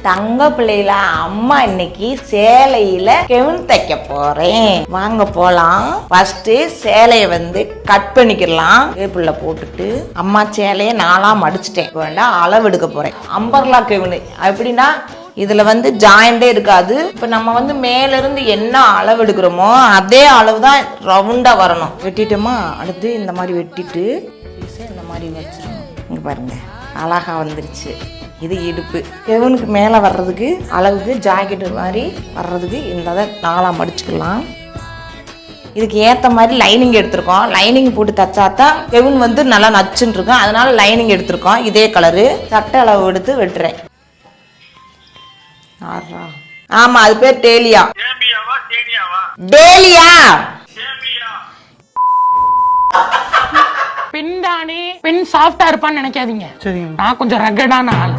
தங்க பிள்ளைல அம்மா இன்னைக்கு சேலையில கெவுன் தைக்க போறேன். வாங்க போலாம். ஃபர்ஸ்ட் சேலையை வந்து கட் பண்ணிக்கலாம். டேபிள்ல போட்டுட்டு அம்மா சேலையை நாளா மடிச்சிட்டேன். வேண்டாம் அளவு எடுக்க போறேன். அம்பர்லா கெவுன் எப்படின்னா இதுல வந்து ஜாயிண்டே இருக்காது. இப்ப நம்ம வந்து மேல இருந்து என்ன அளவு எடுக்கிறோமோ அதே அளவு தான் ரவுண்டா வரணும். வெட்டிட்டோமா, அடுத்து இந்த மாதிரி வெட்டிட்டு இந்த மாதிரி வச்சிடணும். இங்க பாருங்க அழகா வந்துருச்சு. இது இடுப்பு கெவுனுக்கு மேலே வர்றதுக்கு அளவுக்கு ஜாக்கெட்டு மாதிரி வர்றதுக்கு இந்த நாளா மடிச்சுக்கலாம். இதுக்கு ஏற்ற மாதிரி லைனிங் எடுத்திருக்கோம். லைனிங் போட்டு தச்சாதான் கெவுன் வந்து நல்லா நச்சுன்னு இருக்கும். அதனால லைனிங் எடுத்திருக்கோம். இதே கலரு சட்டை அளவு எடுத்து வெட்டுறேன். ஆமா, அது பேர் டேலியா. டேலியா பெண் தானே, பெண் சாஃப்டா இருப்பான்னு நினைக்காதீங்க. நான் கொஞ்சம் ரகடான ஆள்.